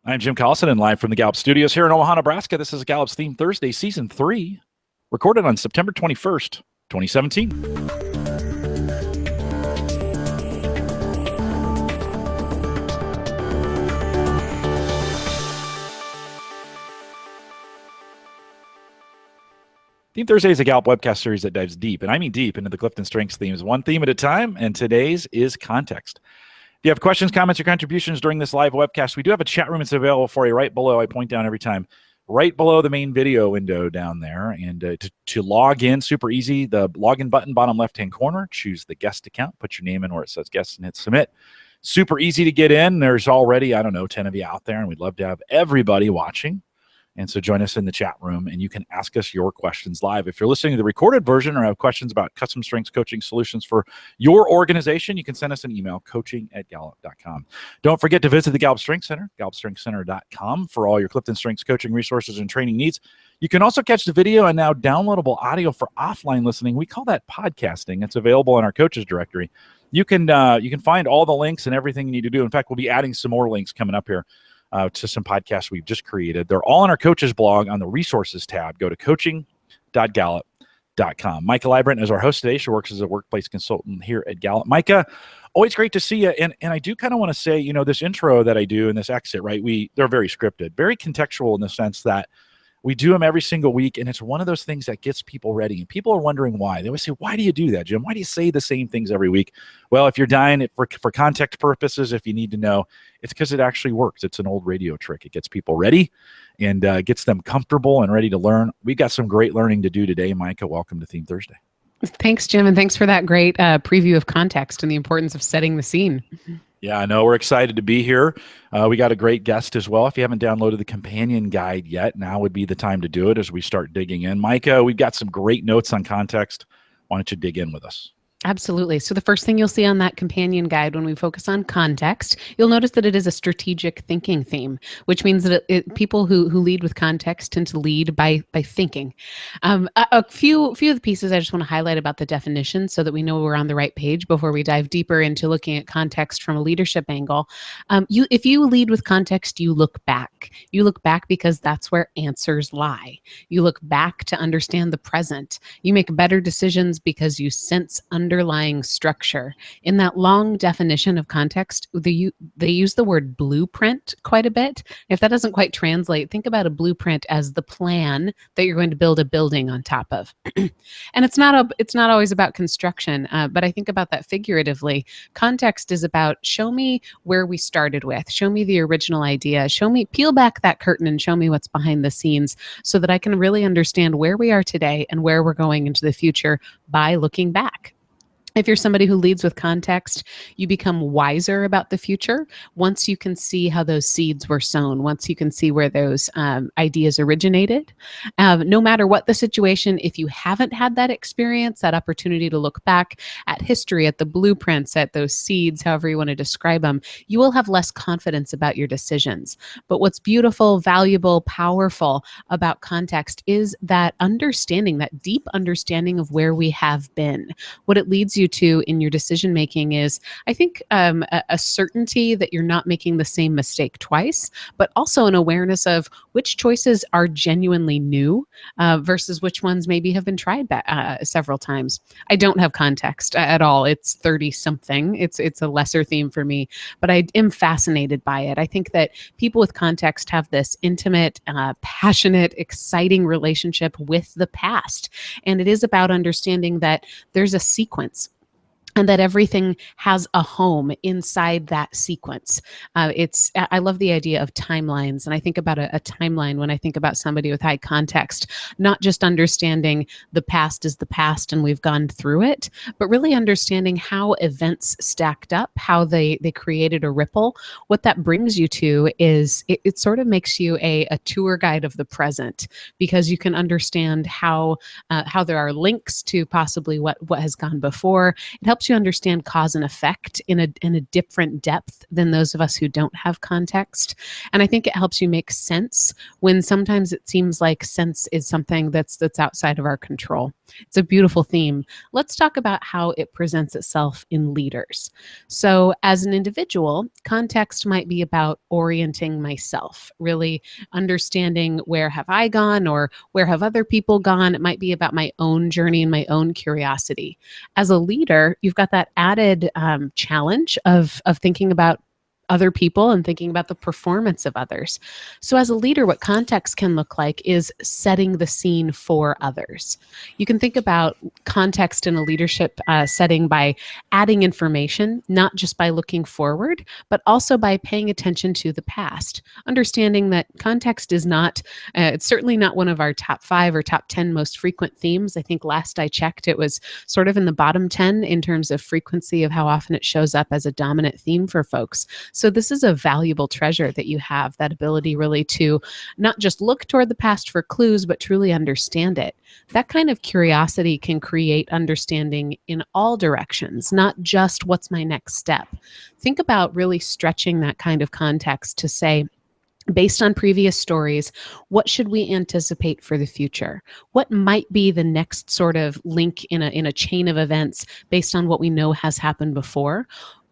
I'm Jim Collison and live from the Gallup studios here in Omaha, Nebraska. This is Gallup's Theme Thursday, Season 3, recorded on September 21st, 2017. Theme Thursday is a Gallup webcast series that dives deep, and I mean deep, into the CliftonStrengths themes, one theme at a time, and today's is context. If you have questions, comments, or contributions during this live webcast, we do have a chat room that's available for you right below. I point down every time, right below the main video window down there. And to log in, super easy. The login button, bottom left-hand corner, choose the guest account, put your name in where it says guest, and hit submit. Super easy to get in. There's already, 10 of you out there, and we'd love to have everybody watching. And so join us in the chat room, and you can ask us your questions live. If you're listening to the recorded version or have questions about custom strengths coaching solutions for your organization, you can send us an email, coaching@gallup.com. Don't forget to visit the Gallup Strengths Center, gallupstrengthscenter.com, for all your Clifton Strengths coaching resources and training needs. You can also catch the video and now downloadable audio for offline listening. We call that podcasting. It's available in our coaches directory. You can find all the links and everything you need to do. In fact, we'll be adding some more links coming up here to some podcasts we've just created. They're all on our coaches blog on the resources tab. Go to coaching.gallup.com. Maika Leibbrandt is our host today. She works as a workplace consultant here at Gallup. Maika, always great to see you. And I do kind of want to say, this intro that I do and this exit, right? They're very scripted, very contextual in the sense that we do them every single week, and it's one of those things that gets people ready. And people are wondering why. They always say, why do you do that, Jim? Why do you say the same things every week? Well, if you're dying for context purposes, if you need to know, it's because it actually works. It's an old radio trick. It gets people ready and gets them comfortable and ready to learn. We've got some great learning to do today. Maika, welcome to Theme Thursday. Thanks, Jim, and thanks for that great preview of context and the importance of setting the scene. Yeah, I know. We're excited to be here. We got a great guest as well. If you haven't downloaded the companion guide yet, now would be the time to do it as we start digging in. Maika, we've got some great notes on context. Why don't you dig in with us? Absolutely. So the first thing you'll see on that companion guide when we focus on context, you'll notice that it is a strategic thinking theme, which means that people who lead with context tend to lead by thinking. A few of the pieces I just want to highlight about the definition so that we know we're on the right page before we dive deeper into looking at context from a leadership angle. If you lead with context, you look back. You look back because that's where answers lie. You look back to understand the present. You make better decisions because you sense underlying structure. In that long definition of context, they use the word blueprint quite a bit. If that doesn't quite translate, think about a blueprint as the plan that you're going to build a building on top of. And it's not always about construction, but I think about that figuratively. Context is about show me where we started with, show me the original idea, peel back that curtain and show me what's behind the scenes so that I can really understand where we are today and where we're going into the future by looking back. If you're somebody who leads with context, you become wiser about the future once you can see how those seeds were sown, once you can see where those ideas originated. No matter what the situation, if you haven't had that experience, that opportunity to look back at history, at the blueprints, at those seeds, however you want to describe them, you will have less confidence about your decisions. But what's beautiful, valuable, powerful about context is that understanding, that deep understanding of where we have been. What it leads you to in your decision making is, I think, a certainty that you're not making the same mistake twice, but also an awareness of which choices are genuinely new versus which ones maybe have been tried several times. I don't have context at all. It's 30 something. It's a lesser theme for me, but I am fascinated by it. I think that people with context have this intimate, passionate, exciting relationship with the past, and it is about understanding that there's a sequence and that everything has a home inside that sequence. I love the idea of timelines, and I think about a timeline when I think about somebody with high context, not just understanding the past is the past and we've gone through it, but really understanding how events stacked up, how they created a ripple. What that brings you to is it sort of makes you a tour guide of the present, because you can understand how there are links to possibly what has gone before. It helps helps you understand cause and effect in a different depth than those of us who don't have context. And I think it helps you make sense when sometimes it seems like sense is something that's outside of our control. It's a beautiful theme. Let's talk about how it presents itself in leaders. So as an individual, context might be about orienting myself, really understanding where have I gone or where have other people gone. It might be about my own journey and my own curiosity. As a leader, you've got that added challenge of thinking about other people and thinking about the performance of others. So as a leader, what context can look like is setting the scene for others. You can think about context in a leadership setting by adding information, not just by looking forward, but also by paying attention to the past, understanding that context is not, it's certainly not one of our top 5 or top 10 most frequent themes. I think last I checked, it was sort of in the bottom 10 in terms of frequency of how often it shows up as a dominant theme for folks. So this is a valuable treasure that you have, that ability really to not just look toward the past for clues, but truly understand it. That kind of curiosity can create understanding in all directions, not just what's my next step. Think about really stretching that kind of context to say, based on previous stories, what should we anticipate for the future? What might be the next sort of link in a chain of events based on what we know has happened before?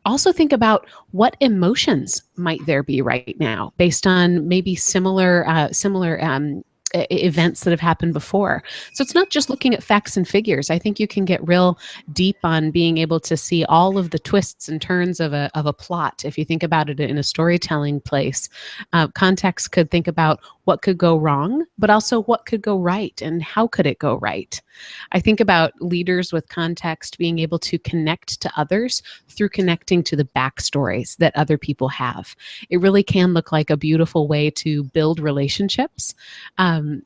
Also think about what emotions might there be right now based on maybe similar events that have happened before. So it's not just looking at facts and figures. I think you can get real deep on being able to see all of the twists and turns of a plot. If you think about it in a storytelling place, context could think about what could go wrong, but also what could go right and how could it go right. I think about leaders with context being able to connect to others through connecting to the backstories that other people have. It really can look like a beautiful way to build relationships.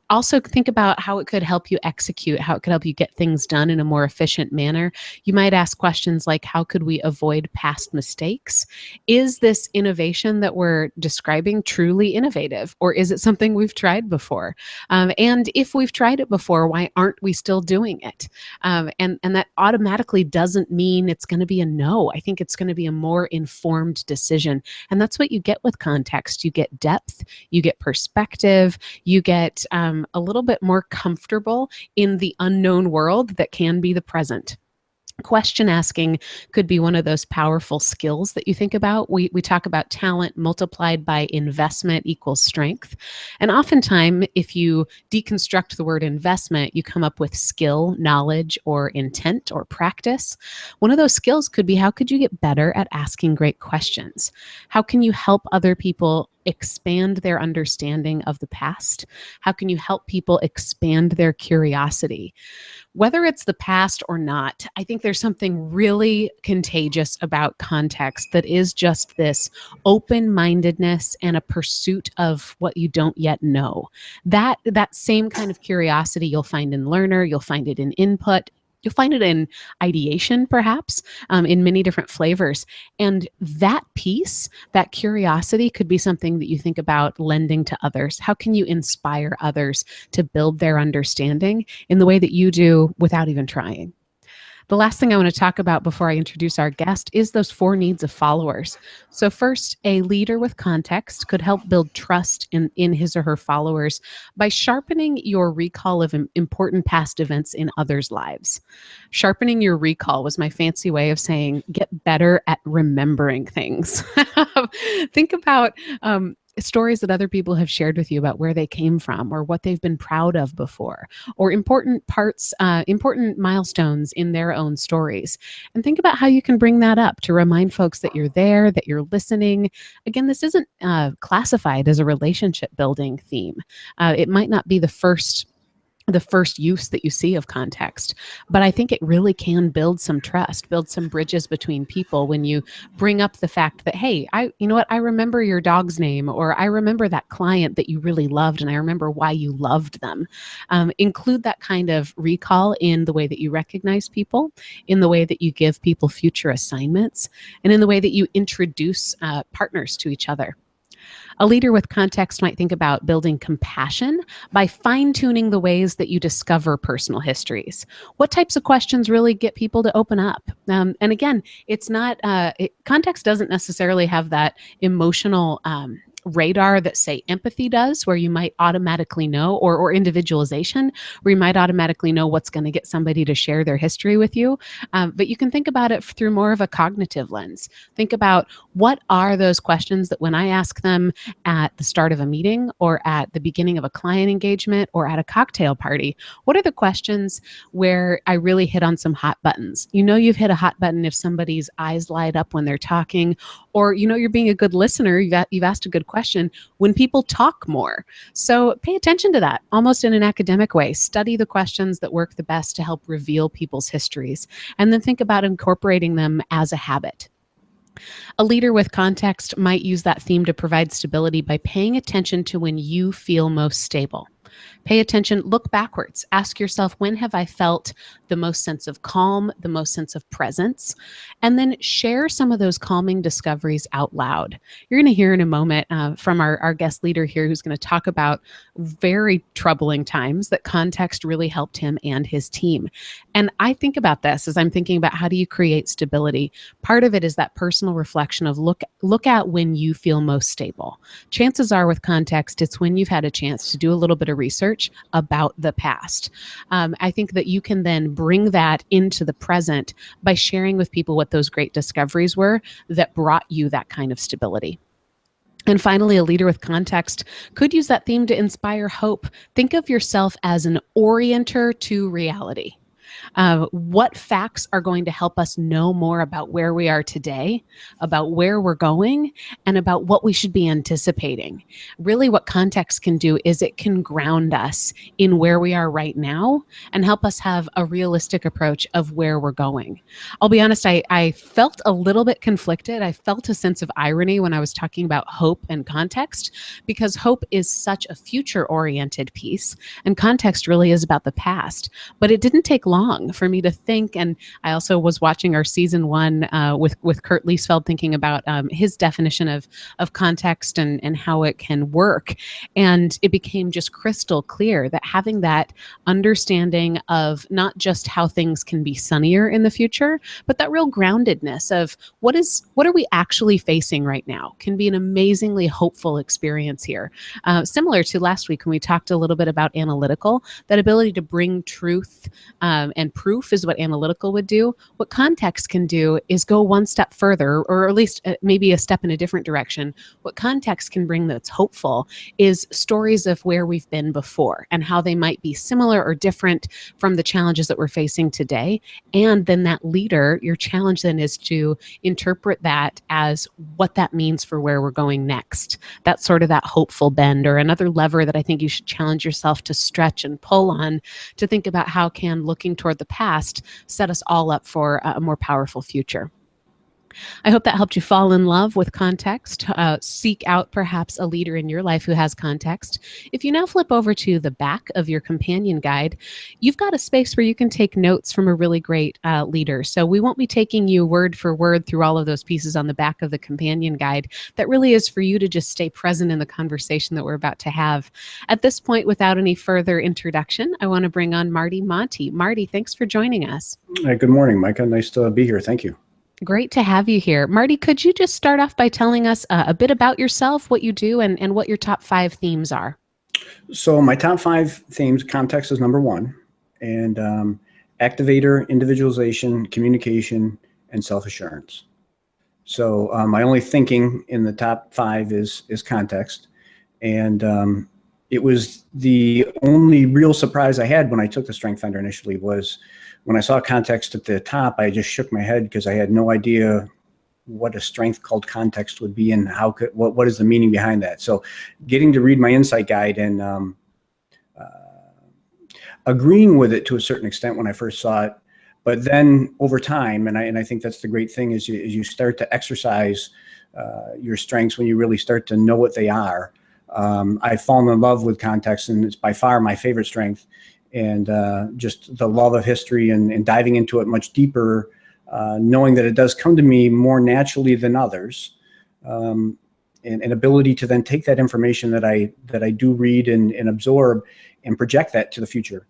Also think about how it could help you execute, how it could help you get things done in a more efficient manner. You might ask questions like, how could we avoid past mistakes? Is this innovation that we're describing truly innovative, or is it something we've tried before? And if we've tried it before, why aren't we still doing it? And that automatically doesn't mean it's going to be a no. I think it's going to be a more informed decision. And that's what you get with context. You get depth, you get perspective, you get a little bit more comfortable in the unknown world that can be the present. Question asking could be one of those powerful skills that you think about. We talk about talent multiplied by investment equals strength. And oftentimes, if you deconstruct the word investment, you come up with skill, knowledge, or intent or practice. One of those skills could be, how could you get better at asking great questions? How can you help other people expand their understanding of the past? How can you help people expand their curiosity? Whether it's the past or not, I think there's something really contagious about context that is just this open-mindedness and a pursuit of what you don't yet know. That same kind of curiosity you'll find in learner, you'll find it in input, you'll find it in ideation, perhaps, in many different flavors. And that piece, that curiosity, could be something that you think about lending to others. How can you inspire others to build their understanding in the way that you do without even trying? The last thing I want to talk about before I introduce our guest is those 4 needs of followers. So first, a leader with context could help build trust in his or her followers by sharpening your recall of important past events in others' lives. Sharpening your recall was my fancy way of saying get better at remembering things. Think about stories that other people have shared with you about where they came from or what they've been proud of before, or important parts, important milestones in their own stories. And think about how you can bring that up to remind folks that you're there, that you're listening. Again, this isn't classified as a relationship building theme. It might not be the first use that you see of context. But I think it really can build some trust, build some bridges between people when you bring up the fact that, hey, you know what, I remember your dog's name, or I remember that client that you really loved, and I remember why you loved them. Include that kind of recall in the way that you recognize people, in the way that you give people future assignments, and in the way that you introduce partners to each other. A leader with context might think about building compassion by fine-tuning the ways that you discover personal histories. What types of questions really get people to open up? And again, it's not, context doesn't necessarily have that emotional radar that, say, empathy does, where you might automatically know, or individualization, where you might automatically know what's going to get somebody to share their history with you. But you can think about it through more of a cognitive lens. Think about, what are those questions that when I ask them at the start of a meeting, or at the beginning of a client engagement, or at a cocktail party, what are the questions where I really hit on some hot buttons? You know you've hit a hot button if somebody's eyes light up when they're talking, or you know you're being a good listener, you've asked a good question when people talk more. So pay attention to that, almost in an academic way. Study the questions that work the best to help reveal people's histories, and then think about incorporating them as a habit. A leader with context might use that theme to provide stability by paying attention to when you feel most stable. Pay attention, look backwards. Ask yourself, when have I felt the most sense of calm, the most sense of presence? And then share some of those calming discoveries out loud. You're going to hear in a moment from our guest leader here, who's going to talk about very troubling times that context really helped him and his team. And I think about this as I'm thinking about, how do you create stability? Part of it is that personal reflection of look at when you feel most stable. Chances are with context, it's when you've had a chance to do a little bit of research about the past. I think that you can then bring that into the present by sharing with people what those great discoveries were that brought you that kind of stability. And finally, a leader with context could use that theme to inspire hope. Think of yourself as an orienter to reality. What facts are going to help us know more about where we are today, about where we're going, and about what we should be anticipating? Really, what context can do is it can ground us in where we are right now and help us have a realistic approach of where we're going. I'll be honest, I felt a little bit conflicted. I felt a sense of irony when I was talking about hope and context, because hope is such a future-oriented piece, and context really is about the past. But it didn't take long for me to think, and I also was watching our season 1 with Kurt Liesfeld, thinking about his definition of context and how it can work. And it became just crystal clear that having that understanding of not just how things can be sunnier in the future, but that real groundedness of what are we actually facing right now can be an amazingly hopeful experience here. Similar to last week when we talked a little bit about analytical, that ability to bring truth and proof is what analytical would do. What context can do is go one step further, or at least maybe a step in a different direction. What context can bring that's hopeful is stories of where we've been before and how they might be similar or different from the challenges that we're facing today. And then that leader, your challenge then is to interpret that as what that means for where we're going next. That's sort of that hopeful bend, or another lever that I think you should challenge yourself to stretch and pull on, to think about how can looking toward the past set us all up for a more powerful future. I hope that helped you fall in love with context. Seek out perhaps a leader in your life who has context. If you now flip over to the back of your companion guide, you've got a space where you can take notes from a really great leader. So we won't be taking you word for word through all of those pieces on the back of the companion guide. That really is for you to just stay present in the conversation that we're about to have. At this point, without any further introduction, I want to bring on Marty Monte. Marty, thanks for joining us. Good morning, Maika. Nice to be here. Thank you. Great to have you here. Marty, could you just start off by telling us a bit about yourself, what you do, and what your top 5 themes are? So my top 5 themes, context is number 1, and activator, individualization, communication, and self-assurance. So my only thinking in the top 5 is context. And it was the only real surprise I had when I took the Strength Finder initially, was when I saw context at the top, I just shook my head because I had no idea what a strength called context would be and what is the meaning behind that. So getting to read my insight guide and agreeing with it to a certain extent when I first saw it, but then over time, and I think that's the great thing, is you start to exercise your strengths when you really start to know what they are. I've fallen in love with context, and it's by far my favorite strength. And just the love of history and diving into it much deeper, knowing that it does come to me more naturally than others. an ability to then take that information that I do read and absorb and project that to the future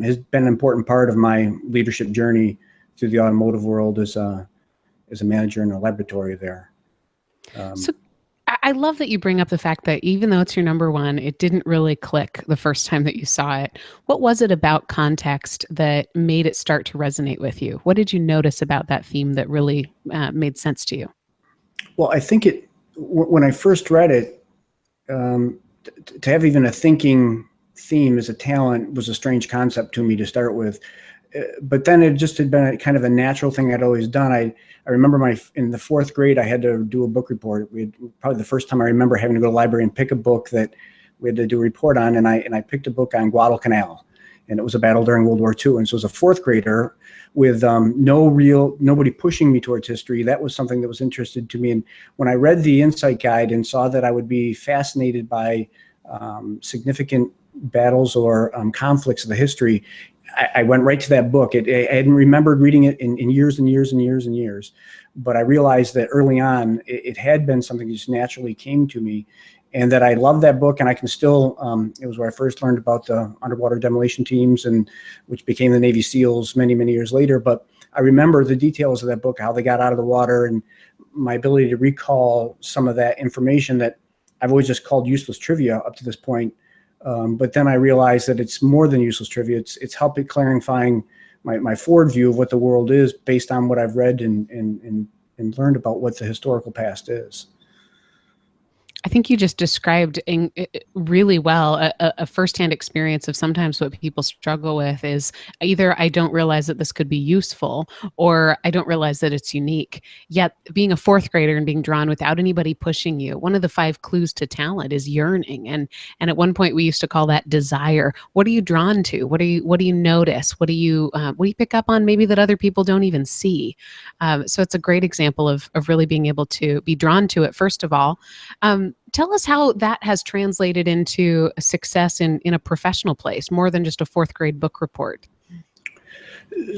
has been an important part of my leadership journey through the automotive world as a manager in a laboratory there. So I love that you bring up the fact that even though it's your number one, it didn't really click the first time that you saw it. What was it about context that made it start to resonate with you? What did you notice about that theme that really made sense to you? Well, I think when I first read it, to have even a thinking theme as a talent was a strange concept to me to start with. But then it just had been kind of a natural thing I'd always done. I remember in the fourth grade, I had to do a book report. Probably the first time I remember having to go to the library and pick a book that we had to do a report on. And I picked a book on Guadalcanal, and it was a battle during World War II. And so as a fourth grader with nobody pushing me towards history, that was something that was interesting to me. And when I read the Insight Guide and saw that I would be fascinated by significant battles or conflicts of the history, I went right to that book. I hadn't remembered reading it in years and years and years and years, but I realized that early on it had been something that just naturally came to me, and that I loved that book. And I can still, it was where I first learned about the underwater demolition teams, and which became the Navy SEALs many, many years later. But I remember the details of that book, how they got out of the water, and my ability to recall some of that information that I've always just called useless trivia up to this point. But then I realized that it's more than useless trivia. It's helping clarifying my forward view of what the world is based on what I've read and learned about what the historical past is. I think you just described really well a firsthand experience of sometimes what people struggle with is either I don't realize that this could be useful, or I don't realize that it's unique. Yet being a fourth grader and being drawn without anybody pushing you, one of the 5 clues to talent is yearning. And at one point we used to call that desire. What are you drawn to? What do you notice? What do you pick up on maybe that other people don't even see? So it's a great example of really being able to be drawn to it, first of all. Tell us how that has translated into a success in a professional place, more than just a fourth grade book report.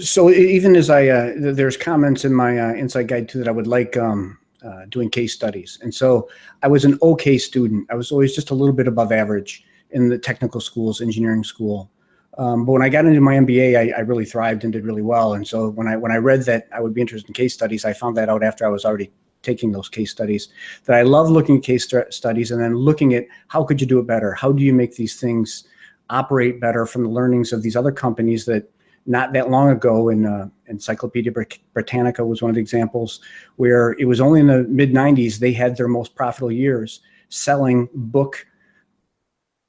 So even as there's comments in my Insight Guide too that I would like doing case studies. And so I was an okay student. I was always just a little bit above average in the technical schools, engineering school. But when I got into my MBA, I really thrived and did really well. And so when I read that I would be interested in case studies, I found that out after I was already taking those case studies, that I love looking at case studies and then looking at how could you do it better? How do you make these things operate better from the learnings of these other companies that not that long ago in Encyclopedia Britannica was one of the examples where it was only in the mid 90s they had their most profitable years selling book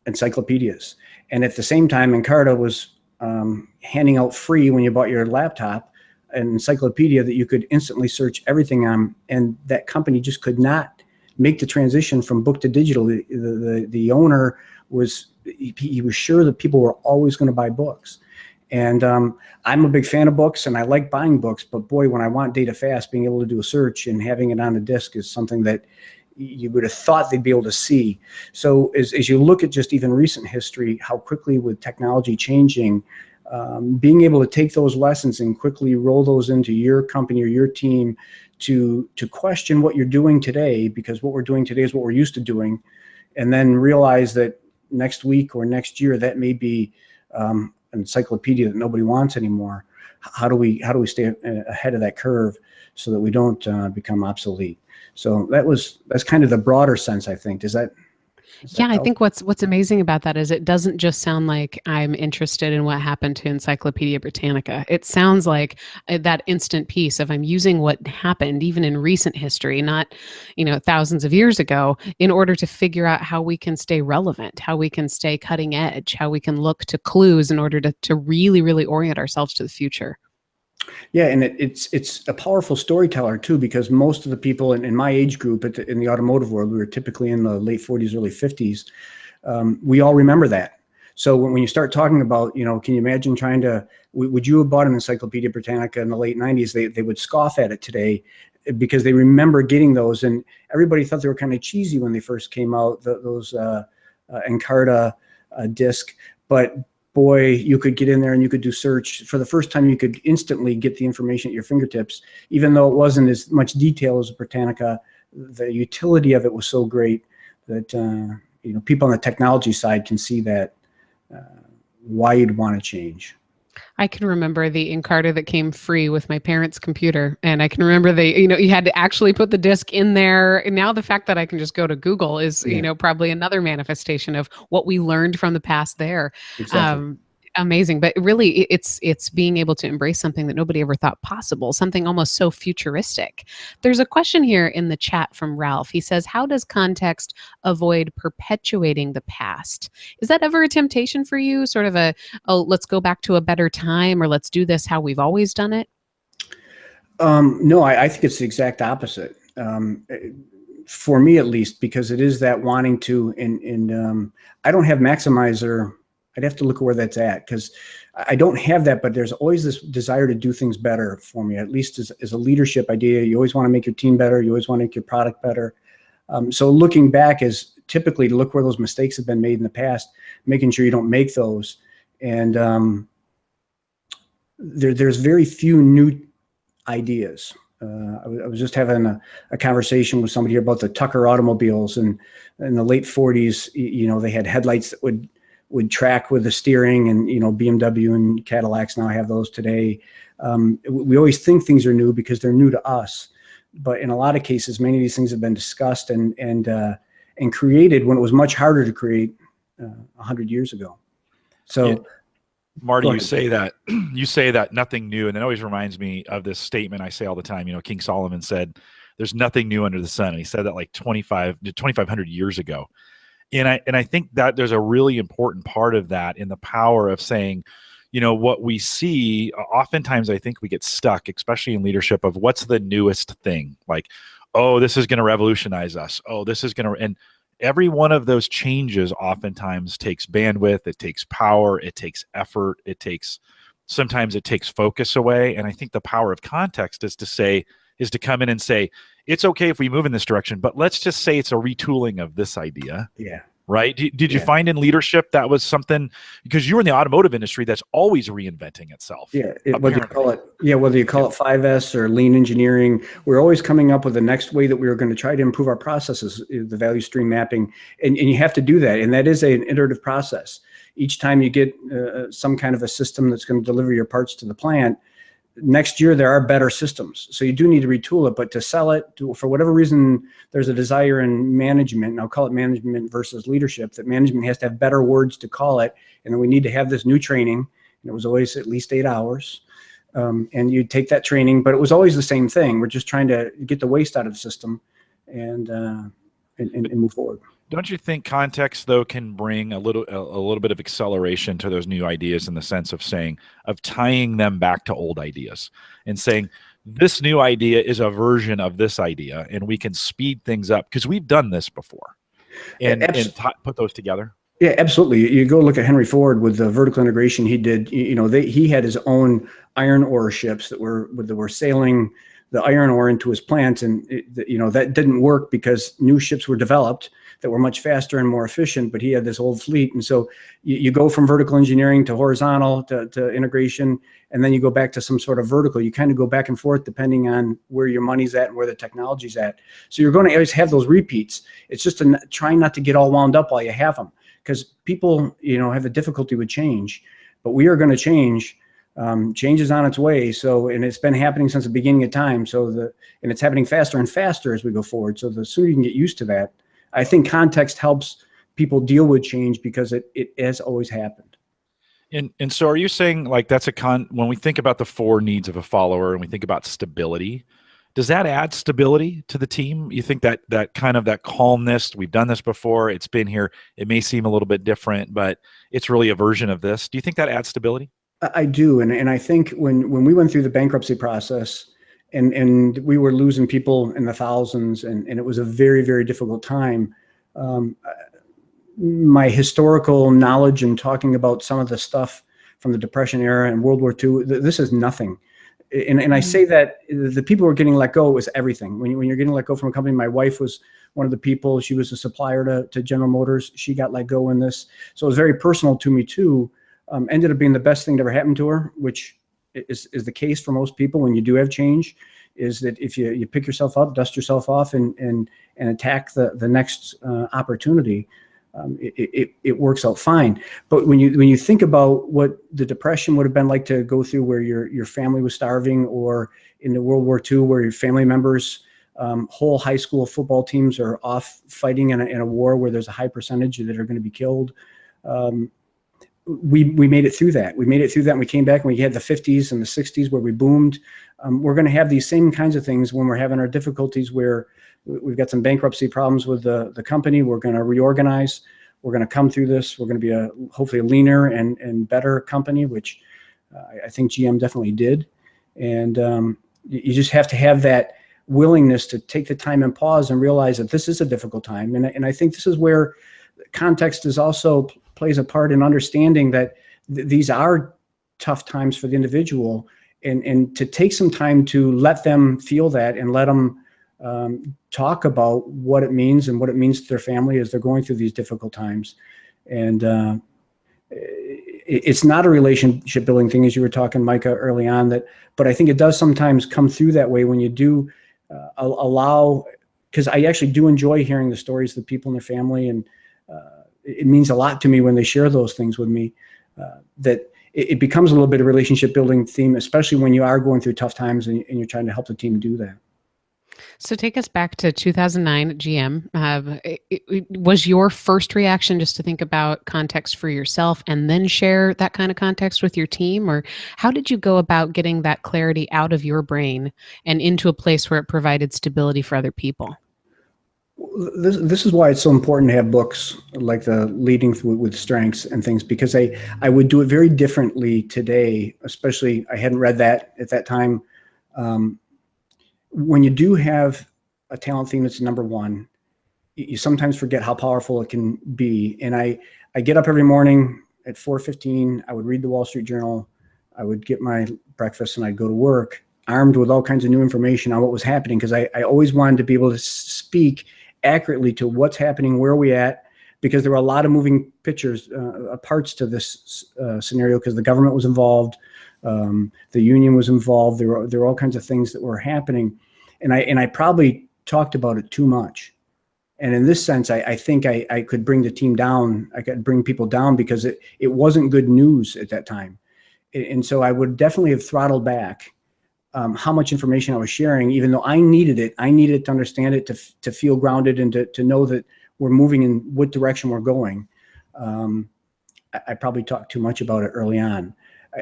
encyclopedias. And at the same time, Encarta was handing out free when you bought your laptop an encyclopedia that you could instantly search everything on, and that company just could not make the transition from book to digital. The owner was, he was sure that people were always going to buy books. And I'm a big fan of books and I like buying books, but boy, when I want data fast, being able to do a search and having it on a disk is something that you would have thought they'd be able to see. So as you look at just even recent history, how quickly with technology changing, being able to take those lessons and quickly roll those into your company or your team to question what you're doing today, because what we're doing today is what we're used to doing, and then realize that next week or next year that may be an encyclopedia that nobody wants anymore. How do we stay ahead of that curve so that we don't become obsolete? So that's kind of the broader sense, I think. Does that Yeah, I think what's amazing about that is it doesn't just sound like I'm interested in what happened to Encyclopedia Britannica. It sounds like that instant piece of I'm using what happened even in recent history, not, thousands of years ago, in order to figure out how we can stay relevant, how we can stay cutting edge, how we can look to clues in order to really, really orient ourselves to the future. Yeah, and it's a powerful storyteller too, because most of the people in my age group in the automotive world, we were typically in the late 40s, early 50s. We all remember that. So when you start talking about, can you imagine would you have bought an Encyclopedia Britannica in the late 90s? They would scoff at it today because they remember getting those, and everybody thought they were kind of cheesy when they first came out, those Encarta disc, but boy, you could get in there and you could do search. For the first time, you could instantly get the information at your fingertips, even though it wasn't as much detail as a Britannica. the utility of it was so great that people on the technology side can see that why you'd want to change. I can remember the Encarta that came free with my parents' computer. And I can remember you had to actually put the disk in there. And now the fact that I can just go to Google is, probably another manifestation of what we learned from the past there. Exactly. Amazing. But really, it's being able to embrace something that nobody ever thought possible, something almost so futuristic. There's a question here in the chat from Ralph. He says, how does context avoid perpetuating the past? Is that ever a temptation for you? Sort of let's go back to a better time, or let's do this how we've always done it? No, I think it's the exact opposite. For me, at least, because it is that wanting to, and I don't have Maximizer. I'd have to look at where that's at, because I don't have that, but there's always this desire to do things better for me, at least as a leadership idea. You always want to make your team better. You always want to make your product better. So looking back is typically to look where those mistakes have been made in the past, making sure you don't make those. And there's very few new ideas. I was just having a conversation with somebody here about the Tucker automobiles, and in the late 40s, they had headlights that would track with the steering, and BMW and Cadillacs now have those today. We always think things are new because they're new to us, but in a lot of cases, many of these things have been discussed and created when it was much harder to create 100 years ago. So, yeah. Marty, you say that nothing new, and it always reminds me of this statement I say all the time. King Solomon said, "There's nothing new under the sun," and he said that like 2,500 years ago. And I think that there's a really important part of that in the power of saying, what we see, oftentimes I think we get stuck, especially in leadership, of what's the newest thing. Like, oh, this is going to revolutionize us. Oh, this is going to, and every one of those changes oftentimes takes bandwidth, it takes power, it takes effort, sometimes it takes focus away. And I think the power of context is to come in and say, it's okay if we move in this direction, but let's just say it's a retooling of this idea. Yeah. Right. Did you find in leadership that was something, because you were in the automotive industry that's always reinventing itself? Yeah. Whether you call it 5S or lean engineering, we're always coming up with the next way that we are going to try to improve our processes, the value stream mapping. And you have to do that. And that is an iterative process. Each time you get some kind of a system that's going to deliver your parts to the plant, next year there are better systems, so you do need to retool it. But to sell it, for whatever reason, there's a desire in management, and I'll call it management versus leadership, that management has to have better words to call it, and then we need to have this new training. And it was always at least 8 hours, and you take that training, but it was always the same thing. We're just trying to get the waste out of the system and move forward. Don't you think context, though, can bring a little bit of acceleration to those new ideas, in the sense of tying them back to old ideas and saying, this new idea is a version of this idea, and we can speed things up because we've done this before, and put those together? Yeah, absolutely. You go look at Henry Ford with the vertical integration he did. He had his own iron ore ships that were sailing the iron ore into his plants, and that didn't work because new ships were developed that were much faster and more efficient, but he had this old fleet. And so you go from vertical engineering to horizontal to integration, and then you go back to some sort of vertical. You kind of go back and forth depending on where your money's at and where the technology's at. So you're going to always have those repeats. It's just trying not to get all wound up while you have them, because people, have a difficulty with change, but we are going to change. Change is on its way. So, and it's been happening since the beginning of time. And it's happening faster and faster as we go forward. So the sooner you can get used to that, I think context helps people deal with change, because it has always happened. And so are you saying, like, that's when we think about the 4 needs of a follower and we think about stability, does that add stability to the team? You think that kind of that calmness, we've done this before, it's been here, it may seem a little bit different, but it's really a version of this. Do you think that adds stability? I do. And I think when we went through the bankruptcy process, and we were losing people in the thousands, and it was a very, very difficult time. My historical knowledge and talking about some of the stuff from the Depression era and World War II, this is nothing. And I say that the people who are getting let go was everything. When you're getting let go from a company, my wife was one of the people. She was a supplier to General Motors. She got let go in this. So it was very personal to me too. Ended up being the best thing that ever happened to her, which is the case for most people when you do have change. is that if you pick yourself up, dust yourself off, and attack the next opportunity, it works out fine. But when you think about what the Depression would have been like to go through, where your family was starving, or in the World War II, where your family members, whole high school football teams are off fighting in a war where there's a high percentage that are going to be killed. We made it through that. We made it through that, and we came back, and we had the 50s and the 60s where we boomed. We're going to have these same kinds of things when we're having our difficulties, where we've got some bankruptcy problems with the company. We're going to reorganize. We're going to come through this. We're going to be hopefully a leaner and better company, which I think GM definitely did. And you just have to have that willingness to take the time and pause and realize that this is a difficult time. And I think this is where context is also plays a part in understanding that these are tough times for the individual, and to take some time to let them feel that, and let them talk about what it means and what it means to their family as they're going through these difficult times. And it's not a relationship building thing, as you were talking, Maika, early on, but I think it does sometimes come through that way when you do allow, because I actually do enjoy hearing the stories of the people in their family, and it means a lot to me when they share those things with me, that it becomes a little bit of relationship building theme, especially when you are going through tough times and you're trying to help the team do that. So take us back to 2009 at GM. Was your first reaction just to think about context for yourself and then share that kind of context with your team? Or how did you go about getting that clarity out of your brain and into a place where it provided stability for other people? This is why it's so important to have books like the Leading with Strengths and things, because I would do it very differently today, especially I hadn't read that at that time. When you do have a talent theme that's number one, you sometimes forget how powerful it can be. And I get up every morning at 4:15. I would read the Wall Street Journal. I would get my breakfast, and I'd go to work armed with all kinds of new information on what was happening, because I always wanted to be able to speak accurately to what's happening, where are we at, because there were a lot of moving pictures, parts to this scenario, because the government was involved, the union was involved. There were all kinds of things that were happening, and I probably talked about it too much. And in this sense, I think I could bring the team down. I could bring people down, because it wasn't good news at that time. And so I would definitely have throttled back how much information I was sharing, even though I needed it. I needed to understand it, to feel grounded, and to know that we're moving in what direction we're going. I probably talked too much about it early on.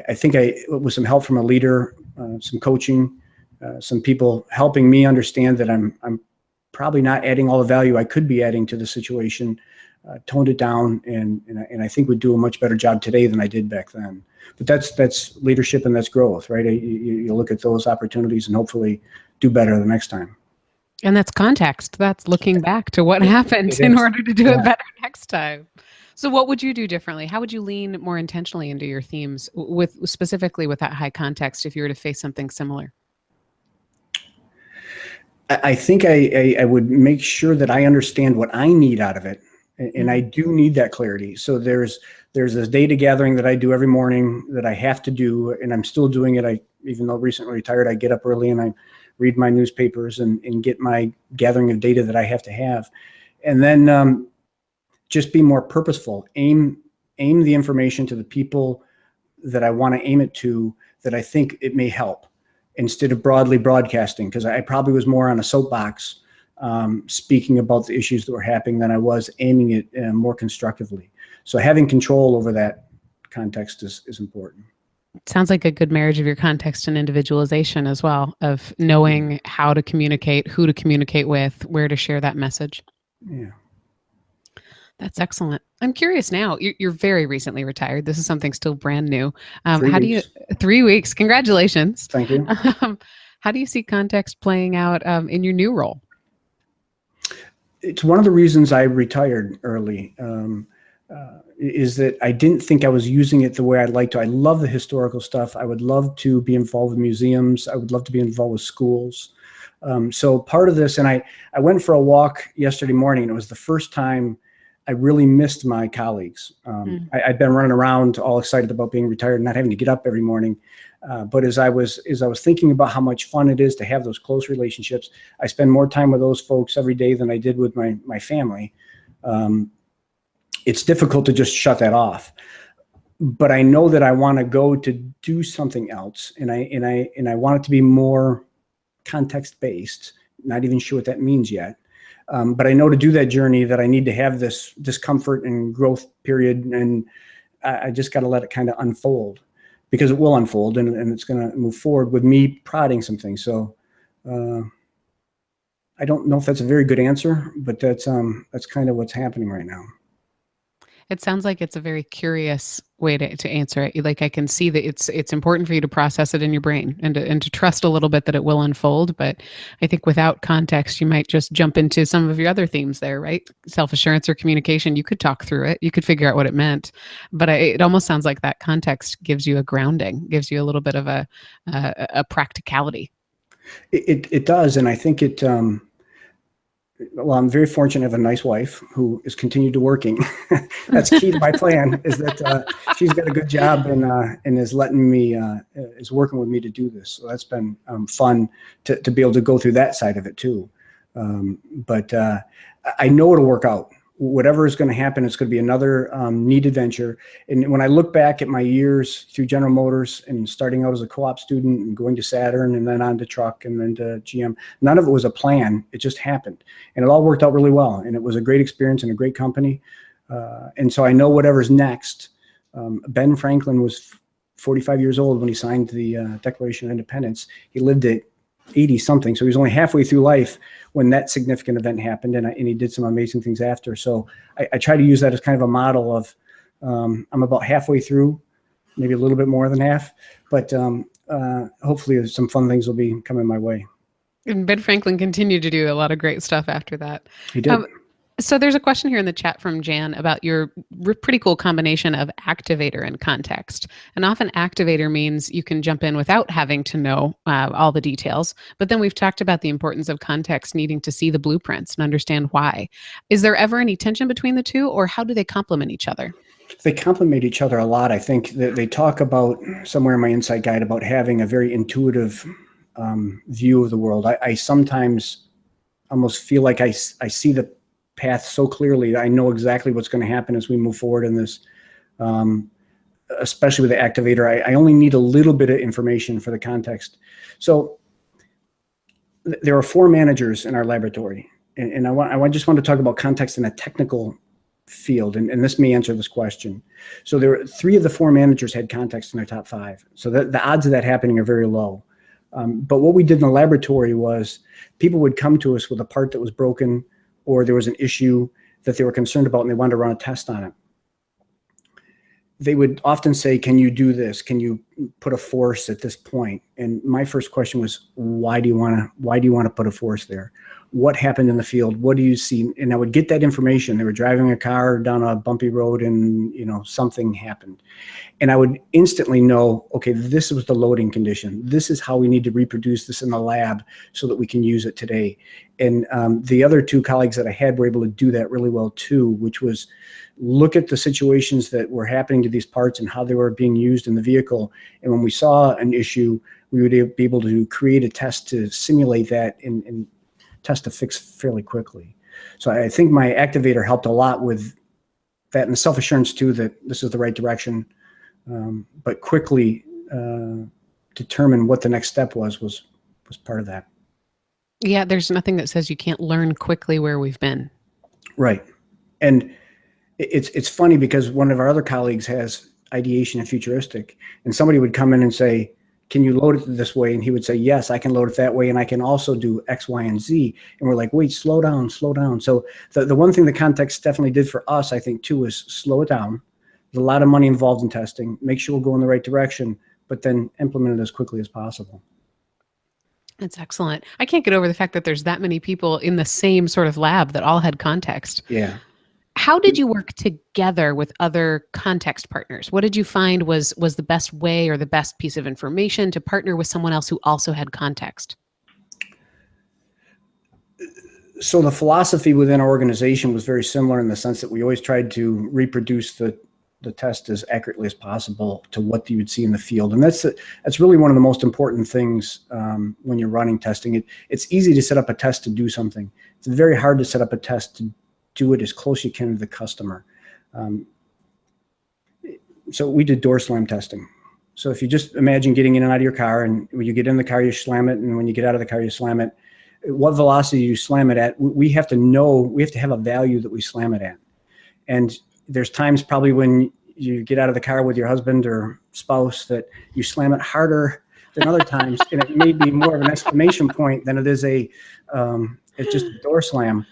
I think it was some help from a leader, some coaching, some people helping me understand that I'm probably not adding all the value I could be adding to the situation, toned it down, and I think would do a much better job today than I did back then. But that's leadership, and that's growth, right? You look at those opportunities and hopefully do better the next time. And that's context. That's looking back to what happened in order to do it better next time. So what would you do differently? How would you lean more intentionally into your themes, specifically with that high context, if you were to face something similar? I think I would make sure that I understand what I need out of it. And I do need that clarity. So there's this data gathering that I do every morning that I have to do, and I'm still doing it. Even though recently retired, I get up early and I read my newspapers and get my gathering of data that I have to have. And then just be more purposeful, aim the information to the people that I want to aim it to, that I think it may help, instead of broadly broadcasting, because I probably was more on a soapbox speaking about the issues that were happening than I was aiming it more constructively. So having control over that context is important. Sounds like a good marriage of your context and individualization as well, of knowing how to communicate, who to communicate with, where to share that message. Yeah. That's excellent. I'm curious now, you're very recently retired. This is something still brand new. 3 weeks. Congratulations. Thank you. How do you see context playing out in your new role? It's one of the reasons I retired early, is that I didn't think I was using it the way I'd like to. I love the historical stuff. I would love to be involved with museums. I would love to be involved with schools. So part of this, and I went for a walk yesterday morning, and it was the first time I really missed my colleagues. I'd been running around all excited about being retired and not having to get up every morning. But as I was thinking about how much fun it is to have those close relationships, I spend more time with those folks every day than I did with my family. It's difficult to just shut that off. But I know that I want to go to do something else, and I want it to be more context based. Not even sure what that means yet. But I know to do that journey that I need to have this discomfort and growth period, and I just got to let it kind of unfold, because it will unfold, and it's going to move forward with me prodding some things. So I don't know if that's a very good answer, but that's kind of what's happening right now. It sounds like it's a very curious way to answer it. Like, I can see that it's important for you to process it in your brain and to trust a little bit that it will unfold. But I think without context, you might just jump into some of your other themes there, right? Self-assurance or communication. You could talk through it. You could figure out what it meant. But it almost sounds like that context gives you a grounding, gives you a little bit of a practicality. It does, and I think it. Well, I'm very fortunate to have a nice wife who is continued to working. That's key to my plan, is that she's got a good job and is letting me, is working with me to do this. So that's been fun to be able to go through that side of it too. But I know it'll work out. Whatever is going to happen, it's going to be another neat adventure. And when I look back at my years through General Motors and starting out as a co-op student and going to Saturn and then on to truck and then to GM, none of it was a plan. It just happened. And it all worked out really well. And it was a great experience and a great company. And so I know whatever's next. Ben Franklin was 45 years old when he signed the Declaration of Independence. He lived at 80 something. So he was only halfway through life when that significant event happened, and he did some amazing things after. So I try to use that as kind of a model of, I'm about halfway through, maybe a little bit more than half, but hopefully some fun things will be coming my way. And Ben Franklin continued to do a lot of great stuff after that. He did. So there's a question here in the chat from Jan about your pretty cool combination of activator and context. And often activator means you can jump in without having to know all the details. But then we've talked about the importance of context, needing to see the blueprints and understand why. Is there ever any tension between the two, or how do they complement each other? They complement each other a lot. I think that they talk about, somewhere in my insight guide, about having a very intuitive view of the world. I sometimes almost feel like I see the path so clearly. I know exactly what's going to happen as we move forward in this, especially with the activator. I only need a little bit of information for the context. So there are 4 managers in our laboratory, and I just want to talk about context in a technical field, and this may answer this question. So there were 3 of the 4 managers had context in their top 5. So the odds of that happening are very low. But what we did in the laboratory was people would come to us with a part that was broken, or there was an issue that they were concerned about and they wanted to run a test on it. They would often say, can you do this? Can you put a force at this point? And my first question was, why do you want to put a force there? What happened in the field? What do you see? And I would get that information. They were driving a car down a bumpy road and, something happened. And I would instantly know, okay, this was the loading condition. This is how we need to reproduce this in the lab so that we can use it today. And the other 2 colleagues that I had were able to do that really well too, which was look at the situations that were happening to these parts and how they were being used in the vehicle. And when we saw an issue, we would be able to create a test to simulate that and test to fix fairly quickly. So I think my activator helped a lot with that, and the self-assurance too, that this is the right direction, but quickly determine what the next step was part of that. Yeah, there's nothing that says you can't learn quickly where we've been. Right. And it's funny because one of our other colleagues has ideation and futuristic, and somebody would come in and say, can you load it this way? And he would say, yes, I can load it that way. And I can also do X, Y, and Z. And we're like, wait, slow down, slow down. So the one thing the context definitely did for us, I think too, is slow it down. There's a lot of money involved in testing, make sure we'll go in the right direction, but then implement it as quickly as possible. That's excellent. I can't get over the fact that there's that many people in the same sort of lab that all had context. Yeah. How did you work together with other context partners? What did you find was the best way or the best piece of information to partner with someone else who also had context? So the philosophy within our organization was very similar in the sense that we always tried to reproduce the test as accurately as possible to what you would see in the field. And that's really one of the most important things when you're running testing. It's easy to set up a test to do something. It's very hard to set up a test to do it as close as you can to the customer. So we did door slam testing. So if you just imagine getting in and out of your car, and when you get in the car, you slam it, and when you get out of the car, you slam it. What velocity you slam it at, we have to know, we have to have a value that we slam it at. And there's times probably when you get out of the car with your husband or spouse that you slam it harder than other times, and it may be more of an exclamation point than it is it's just a door slam.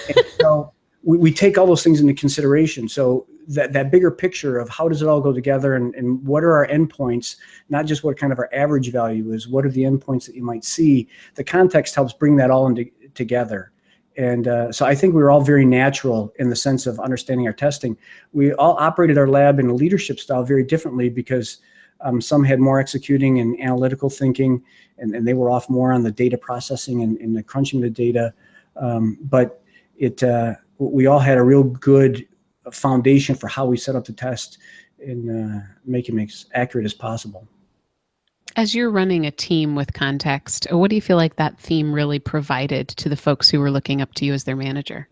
And so we take all those things into consideration. So that bigger picture of how does it all go together, and what are our endpoints, not just what kind of our average value is, what are the endpoints that you might see. The context helps bring that all together. And so I think we were all very natural in the sense of understanding our testing. We all operated our lab in a leadership style very differently because some had more executing and analytical thinking, and they were off more on the data processing and the crunching the data. But we all had a real good foundation for how we set up the test and make it as accurate as possible. As you're running a team with context, what do you feel like that theme really provided to the folks who were looking up to you as their manager?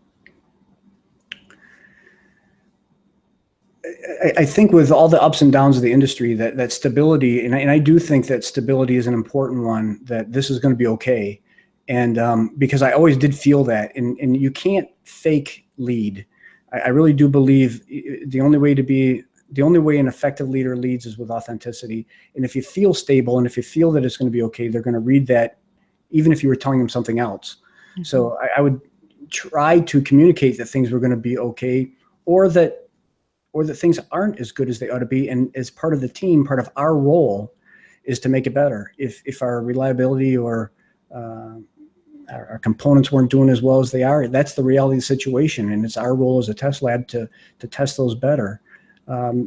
I think with all the ups and downs of the industry, that stability, and I do think that stability is an important one, that this is going to be okay. And because I always did feel that, and you can't fake lead. I really do believe the only way an effective leader leads is with authenticity. And if you feel stable and if you feel that it's going to be okay, they're going to read that even if you were telling them something else. Mm-hmm. So I would try to communicate that things were going to be okay, or that things aren't as good as they ought to be. And as part of the team, part of our role is to make it better. If our reliability or our components weren't doing as well as they are, that's the reality of the situation. And it's our role as a test lab to test those better.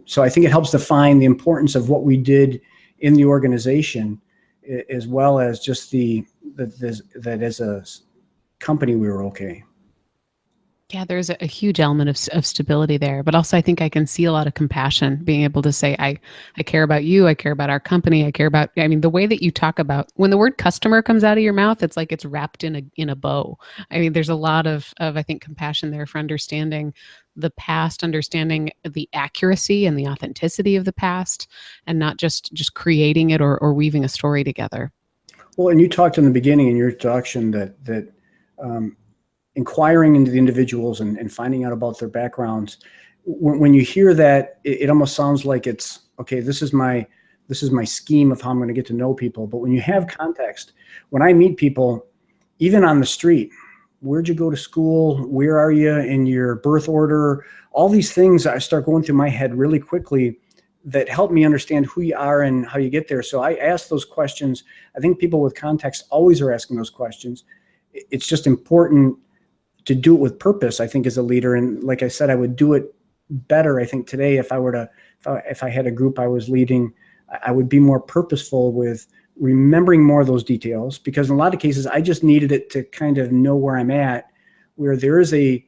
So I think it helps define the importance of what we did in the organization, as well as just that as a company we were okay. Yeah, there's a huge element of stability there, but also I think I can see a lot of compassion, being able to say, I care about you, I care about our company, the way that you talk about, when the word customer comes out of your mouth, it's like it's wrapped in a bow. I mean, there's a lot of I think compassion there for understanding the past, understanding the accuracy and the authenticity of the past, and not just creating it or weaving a story together. Well, and you talked in the beginning in your introduction that inquiring into the individuals and finding out about their backgrounds. When you hear that, it almost sounds like it's okay. This is my scheme of how I'm going to get to know people. But when you have context, when I meet people, even on the street, where'd you go to school? Where are you in your birth order? All these things I start going through my head really quickly that help me understand who you are and how you get there. So I ask those questions. I think people with context always are asking those questions. It's just important to do it with purpose, I think, as a leader. And like I said, I would do it better, I think, today if I had a group I was leading. I would be more purposeful with remembering more of those details, because in a lot of cases, I just needed it to kind of know where I'm at, where there is a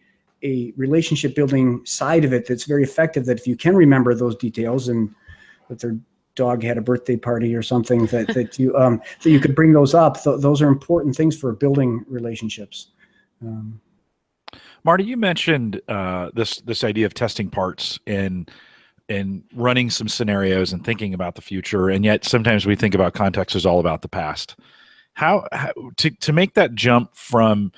relationship building side of it that's very effective, that if you can remember those details, and that their dog had a birthday party or something, that you could bring those up. Those are important things for building relationships. Marty, you mentioned this idea of testing parts and running some scenarios and thinking about the future, and yet sometimes we think about context as all about the past. How to make that jump from,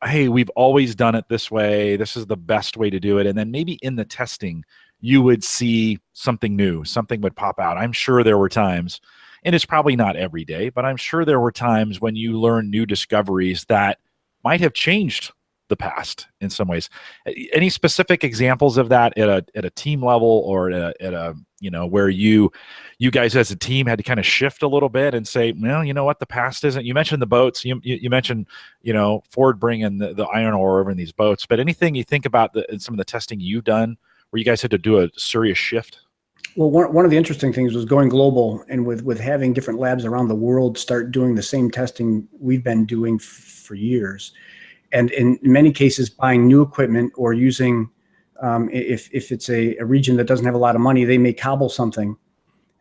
hey, we've always done it this way, this is the best way to do it, and then maybe in the testing you would see something new, something would pop out. I'm sure there were times, and it's probably not every day, but I'm sure there were times when you learn new discoveries that might have changed the past in some ways. Any specific examples of that at a team level, or at a where you guys as a team had to kind of shift a little bit and say, well, you know what, the past isn't. You mentioned the boats. You mentioned Ford bringing the iron ore over in these boats. But anything you think about some of the testing you've done where you guys had to do a serious shift? Well, one of the interesting things was going global, and with having different labs around the world start doing the same testing we've been doing for years. and in many cases buying new equipment or using, if it's a region that doesn't have a lot of money, they may cobble something.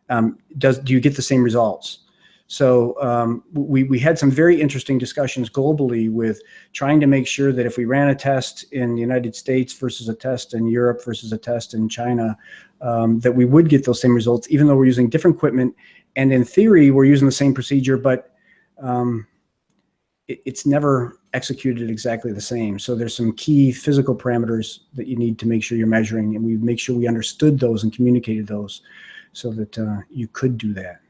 Do you get the same results? So we had some very interesting discussions globally with trying to make sure that if we ran a test in the United States versus a test in Europe versus a test in China, that we would get those same results, even though we're using different equipment. And in theory, we're using the same procedure, but it's never executed exactly the same. So there's some key physical parameters that you need to make sure you're measuring, and we make sure we understood those and communicated those so that you could do that.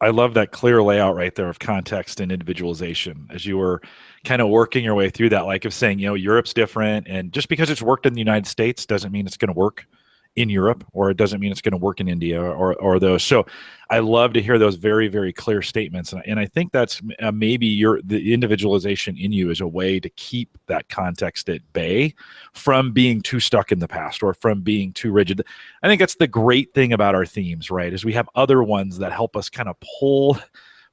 I love that clear layout right there of context and individualization as you were kind of working your way through that, like of saying, Europe's different, and just because it's worked in the United States doesn't mean it's going to work in Europe, or it doesn't mean it's going to work in India or those. So I love to hear those very, very clear statements. And I think that's maybe the individualization in you is a way to keep that context at bay from being too stuck in the past or from being too rigid. I think that's the great thing about our themes, right? Is we have other ones that help us kind of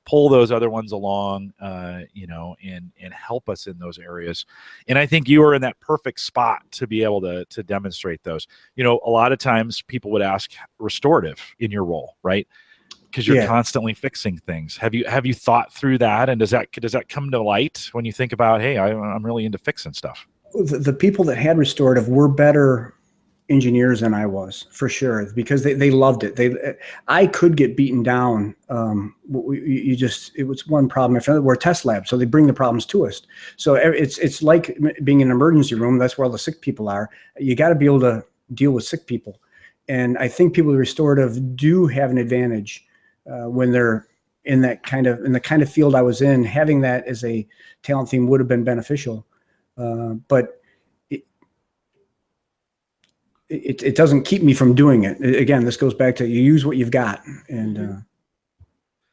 pull those other ones along, and help us in those areas. And I think you are in that perfect spot to be able to demonstrate those. A lot of times people would ask restorative in your role, right? Because you're constantly fixing things. Have you thought through that? And does that come to light when you think about, hey, I'm really into fixing stuff? The people that had restorative were better engineers than I was, for sure, because they loved it. I could get beaten down. It was one problem. We're a test lab, so they bring the problems to us. So it's like being in an emergency room. That's where all the sick people are. You got to be able to deal with sick people. And I think people with restorative do have an advantage when they're in the kind of field I was in. Having that as a talent theme would have been beneficial. But it doesn't keep me from doing it. Again, this goes back to you use what you've got, and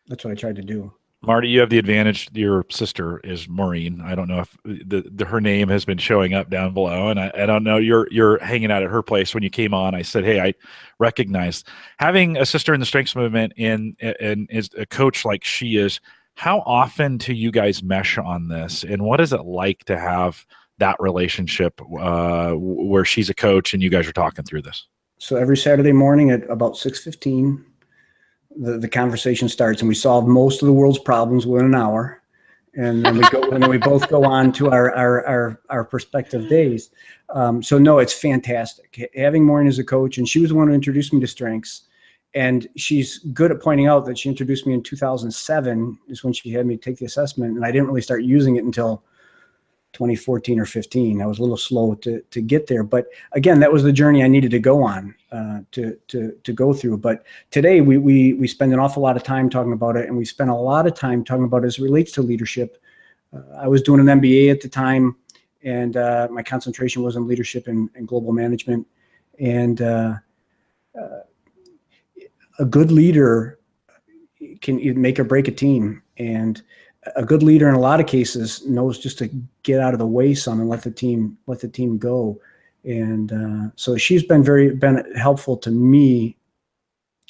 that's what I tried to do. Marty, you have the advantage. Your sister is Maureen. I don't know if her name has been showing up down below, and I don't know. You're hanging out at her place when you came on. I said, hey, I recognize having a sister in the strengths movement and is a coach like she is. How often do you guys mesh on this, and what is it like to have that relationship where she's a coach and you guys are talking through this? So every Saturday morning at about 6:15, the conversation starts, and we solve most of the world's problems within an hour. And then we both go on to our prospective days. So no, it's fantastic. Having Maureen as a coach, and she was the one who introduced me to strengths. And she's good at pointing out that she introduced me in 2007 is when she had me take the assessment. And I didn't really start using it until 2014 or 15. I was a little slow to get there, but again, that was the journey I needed to go on to go through. But today we spend an awful lot of time talking about it, and we spend a lot of time talking about it as it relates to leadership. I was doing an MBA at the time, and my concentration was in leadership and global management. And a good leader can make or break a team, and a good leader in a lot of cases knows just to get out of the way some and let the team go. And so she's been helpful to me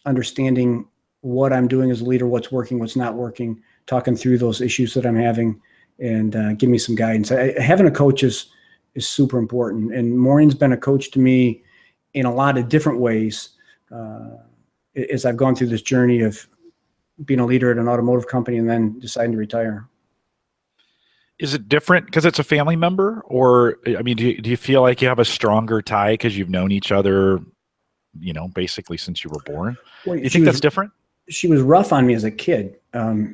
understanding what I'm doing as a leader, what's working, what's not working, talking through those issues that I'm having, and give me some guidance. Having a coach is super important. And Maureen's been a coach to me in a lot of different ways as I've gone through this journey of being a leader at an automotive company and then deciding to retire. Is it different because it's a family member, or I mean, do you feel like you have a stronger tie because you've known each other, basically since you were born? Well, do you think that's different? She was rough on me as a kid.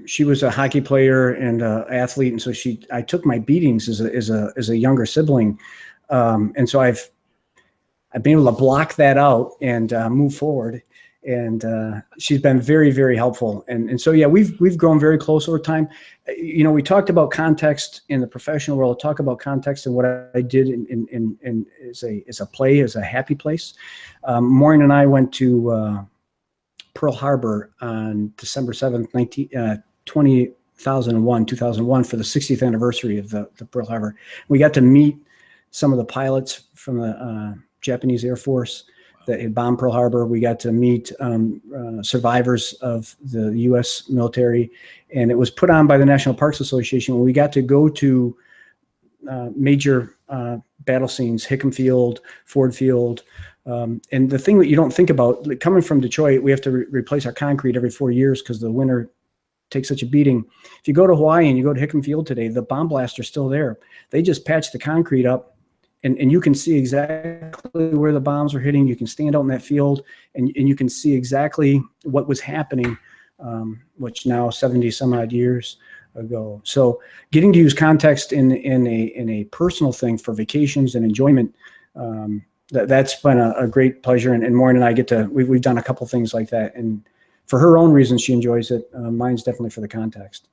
She was a hockey player and an athlete, and so I took my beatings as a younger sibling, and so I've been able to block that out and move forward. And she's been very, very helpful. And so, yeah, we've grown very close over time. We talked about context in the professional world, talk about context and what I did in as a play, as a happy place. Maureen and I went to Pearl Harbor on December 7th, 2001 for the 60th anniversary of the Pearl Harbor. We got to meet some of the pilots from the Japanese Air Force that had bombed Pearl Harbor. We got to meet survivors of the U.S. military, and it was put on by the National Parks Association. We got to go to major battle scenes, Hickam Field, Ford Field. And the thing that you don't think about, like, coming from Detroit, we have to replace our concrete every 4 years because the winter takes such a beating. If you go to Hawaii and you go to Hickam Field today, the bomb blasts are still there. They just patched the concrete up, and you can see exactly where the bombs were hitting. You can stand out in that field, and you can see exactly what was happening, which now 70 some odd years ago. So getting to use context in a personal thing for vacations and enjoyment, that's been a great pleasure. And Maureen and I we've done a couple things like that. And for her own reasons, she enjoys it. Mine's definitely for the context.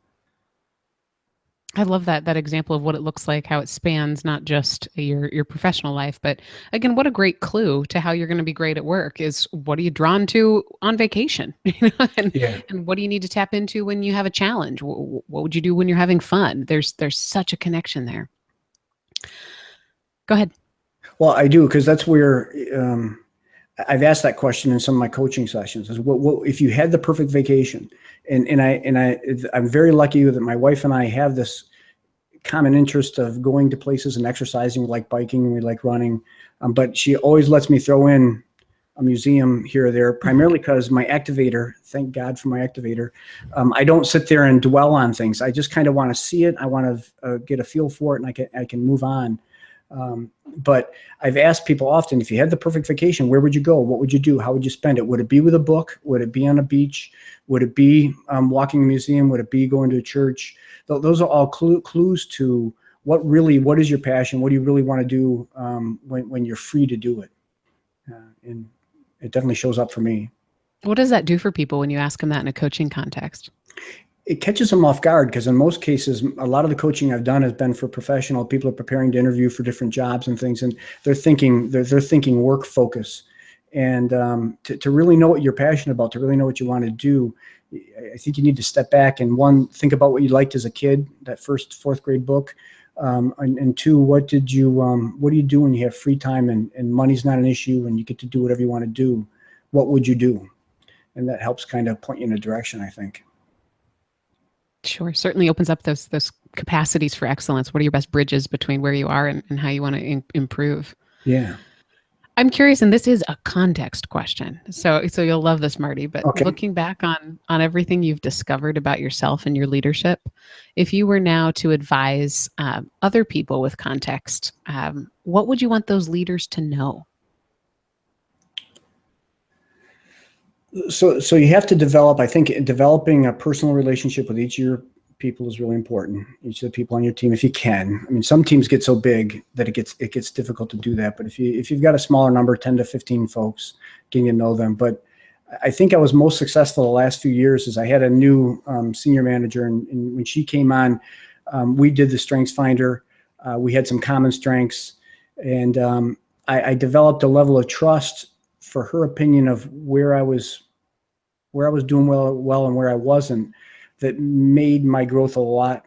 I love that example of what it looks like, how it spans not just your professional life, but again, what a great clue to how you're going to be great at work is what are you drawn to on vacation? And what do you need to tap into when you have a challenge? What would you do when you're having fun? There's such a connection there. Go ahead. Well, I do, because that's where I've asked that question in some of my coaching sessions. Is what if you had the perfect vacation? I'm very lucky that my wife and I have this common interest of going to places and exercising. We like biking and we like running, but she always lets me throw in a museum here or there, primarily because my Activator, thank God for my Activator, I don't sit there and dwell on things. I just kind of want to see it. I want to get a feel for it, and I can move on. But I've asked people often, if you had the perfect vacation, where would you go? What would you do? How would you spend it? Would it be with a book? Would it be on a beach? Would it be walking a museum? Would it be going to a church? Those are all clues to what is your passion? What do you really want to do when you're free to do it? And it definitely shows up for me. What does that do for people when you ask them that in a coaching context? It catches them off guard, because in most cases, a lot of the coaching I've done has been for professional people are preparing to interview for different jobs and things, and they're thinking work focus. And to really know what you're passionate about, to really know what you want to do, I think you need to step back and think about what you liked as a kid, that first fourth grade book, and two, what do you do when you have free time and money's not an issue and you get to do whatever you want to do? What would you do? And that helps kind of point you in a direction, I think. Sure. Certainly opens up those capacities for excellence. What are your best bridges between where you are and how you want to improve? Yeah. I'm curious, and this is a context question. So you'll love this, Marty, but okay. Looking back on everything you've discovered about yourself and your leadership, if you were now to advise other people with context, what would you want those leaders to know? So you have to develop, I think developing a personal relationship with each of your people is really important. Each of the people on your team, if you can. I mean, some teams get so big that it gets difficult to do that. But if you've got a smaller number, 10 to 15 folks, getting to know them. But I think I was most successful the last few years is I had a new senior manager, and when she came on, we did the Strengths Finder. We had some common strengths, and I developed a level of trust for her opinion of where I was doing well and where I wasn't, that made my growth a lot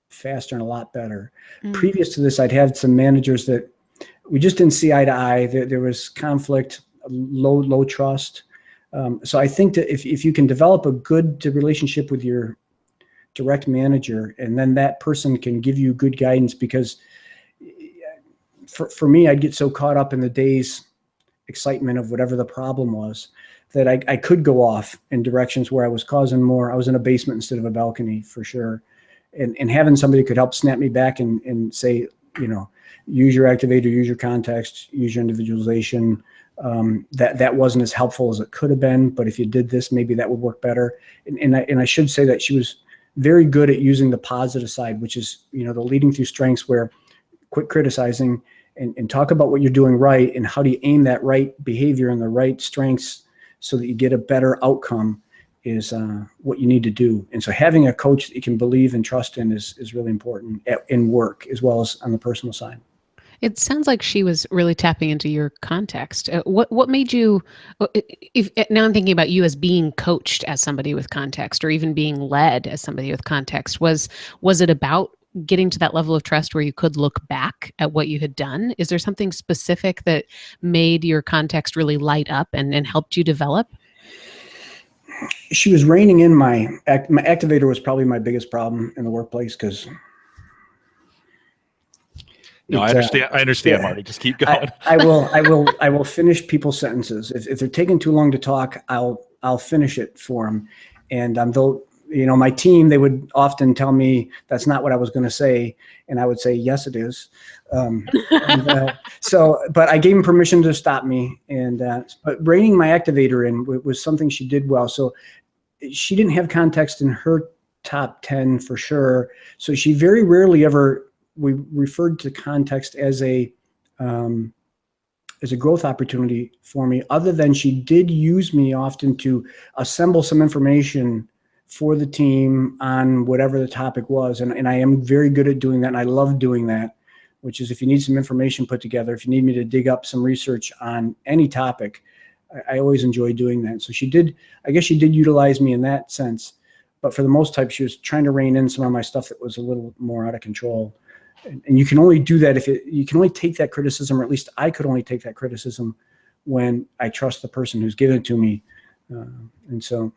faster and a lot better. Previous to this, I'd had some managers that we just didn't see eye to eye. There was conflict, low trust. So I think that if you can develop a good relationship with your direct manager, and then that person can give you good guidance, because for me, I'd get so caught up in the day's excitement of whatever the problem was that I could go off in directions where I was causing more. I was in a basement instead of a balcony, for sure. And having somebody who could help snap me back and say, use your Activator, use your context, use your individualization. That wasn't as helpful as it could have been, but if you did this, maybe that would work better. And I should say that she was very good at using the positive side, which is, the leading through strengths, where quit criticizing and talk about what you're doing right, and how do you aim that right behavior and the right strengths so that you get a better outcome is what you need to do. And so having a coach that you can believe and trust in is really important in work as well as on the personal side. It sounds like she was really tapping into your context. What made you, now I'm thinking about you as being coached as somebody with context, or even being led as somebody with context. Was it about getting to that level of trust where you could look back at what you had done? Is there something specific that made your context really light up and helped you develop? She was reining in my Activator was probably my biggest problem in the workplace, because No, I understand. I understand, Marty. Just keep going. I will finish people's sentences. If they're taking too long to talk, I'll finish it for them. And they'll, my team, they would often tell me that's not what I was going to say, and I would say yes, it is. But I gave them permission to stop me. And but reining my activator in was something she did well. So she didn't have context in her top 10 for sure. So she very rarely ever referred to context as a growth opportunity for me, other than she did use me often to assemble some information for the team on whatever the topic was. And I am very good at doing that. And I love doing that, which is if you need some information put together, if you need me to dig up some research on any topic, I always enjoy doing that. So I guess she did utilize me in that sense. But for the most part, she was trying to rein in some of my stuff that was a little more out of control. And you can only do that you can only take that criticism, or at least I could only take that criticism when I trust the person who's given it to me. And so,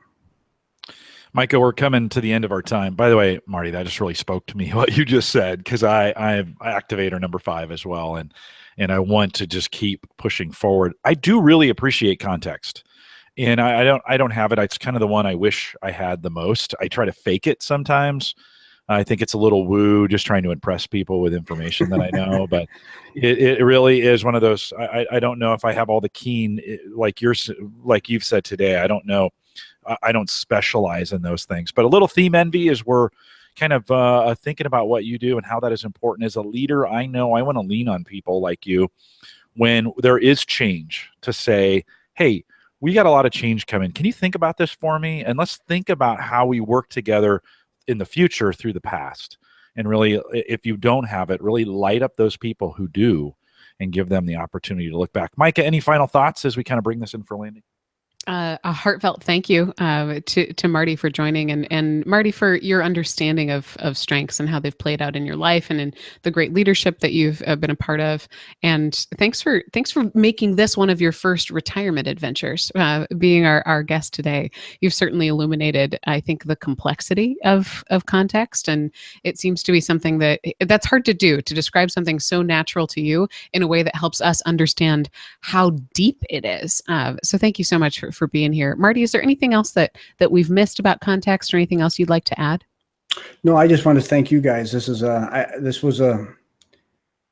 Maika, we're coming to the end of our time. By the way, Marty, that just really spoke to me, what you just said, because I'm activator number 5 as well. And I want to just keep pushing forward. I do really appreciate context. And I don't have it. It's kind of the one I wish I had the most. I try to fake it sometimes. I think it's a little woo, just trying to impress people with information that I know. But it really is one of those. I don't know if I have all the keen, like you've said today. I don't know. I don't specialize in those things. But a little theme envy is we're kind of thinking about what you do and how that is important. As a leader, I know I want to lean on people like you when there is change to say, hey, we got a lot of change coming. Can you think about this for me? And let's think about how we work together in the future through the past. And really, if you don't have it, really light up those people who do and give them the opportunity to look back. Maika, any final thoughts as we kind of bring this in for landing? A heartfelt thank you to Marty for joining, and Marty for your understanding of strengths and how they've played out in your life and in the great leadership that you've been a part of. And thanks for making this one of your first retirement adventures, being our guest today. You've certainly illuminated, I think, the complexity of context, and it seems to be something that's hard to do, to describe something so natural to you in a way that helps us understand how deep it is. So thank you so much for being here. Marty, is there anything else that we've missed about context, or anything else you'd like to add? No, I just want to thank you guys. This was a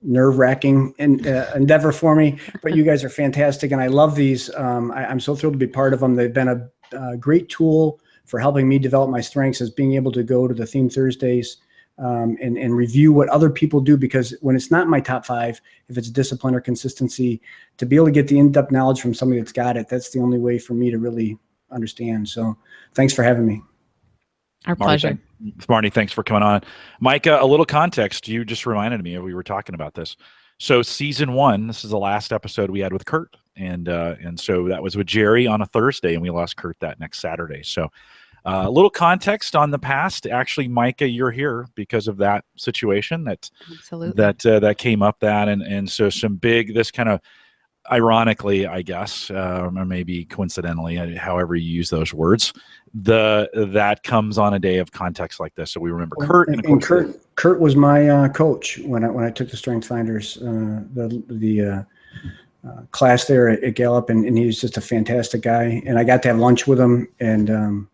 nerve-wracking endeavor for me, but you guys are fantastic, and I love these. I'm so thrilled to be part of them. They've been a great tool for helping me develop my strengths, as being able to go to the Theme Thursdays and review what other people do, because when it's not my top 5, if it's discipline or consistency, to be able to get the in-depth knowledge from somebody that's got it, that's the only way for me to really understand. So thanks for having me. Our pleasure. Marty, thanks for coming on. Maika, a little context. You just reminded me, we were talking about this. So season 1, this is the last episode we had with Kurt. And so that was with Jerry on a Thursday, and we lost Kurt that next Saturday. So a little context on the past. Actually, Maika, you're here because of that situation that came up. And so some big, this kind of ironically, I guess, or maybe coincidentally, however you use those words, that comes on a day of context like this. So we remember Kurt, and Kurt was my coach when I took the Strength Finders, the class there at Gallup, and he was just a fantastic guy. And I got to have lunch with him, and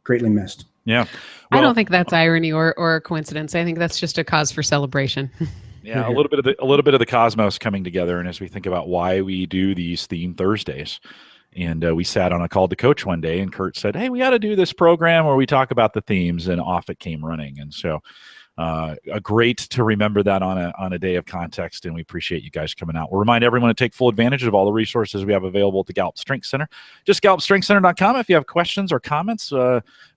greatly missed. Yeah, I don't think that's irony or coincidence. I think that's just a cause for celebration. Yeah, a little bit of the cosmos coming together, and as we think about why we do these Theme Thursdays, and we sat on a call to coach one day, and Kurt said, "Hey, we got to do this program where we talk about the themes," and off it came running. And so, a great to remember that on a day of context, and we appreciate you guys coming out. We'll remind everyone to take full advantage of all the resources we have available at the Gallup Strength Center. Just GallupStrengthCenter.com. If you have questions or comments,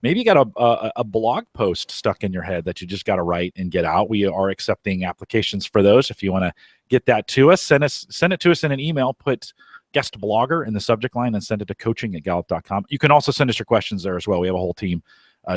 maybe you got a blog post stuck in your head that you just got to write and get out. We are accepting applications for those. If you want to get that to us, send it to us in an email. Put guest blogger in the subject line and send it to coaching@gallup.com. You can also send us your questions there as well. We have a whole team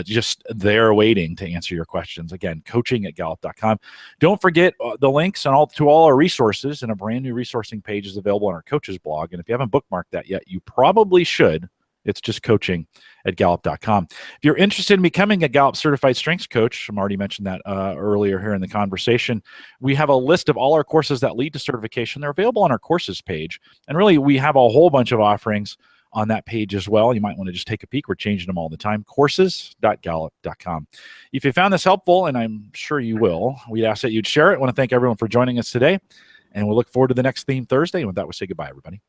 just there waiting to answer your questions. Again, coaching@gallup.com. Don't forget the links to all our resources, and a brand new resourcing page is available on our coaches blog. And if you haven't bookmarked that yet, you probably should. It's just coaching at Gallup.com. If you're interested in becoming a Gallup Certified Strengths Coach, Marty mentioned that earlier here in the conversation, we have a list of all our courses that lead to certification. They're available on our courses page. And really, we have a whole bunch of offerings on that page as well. You might want to just take a peek. We're changing them all the time. Courses.gallup.com. If you found this helpful, and I'm sure you will, we'd ask that you'd share it. I want to thank everyone for joining us today, and we'll look forward to the next Theme Thursday. And with that, we'll say goodbye, everybody.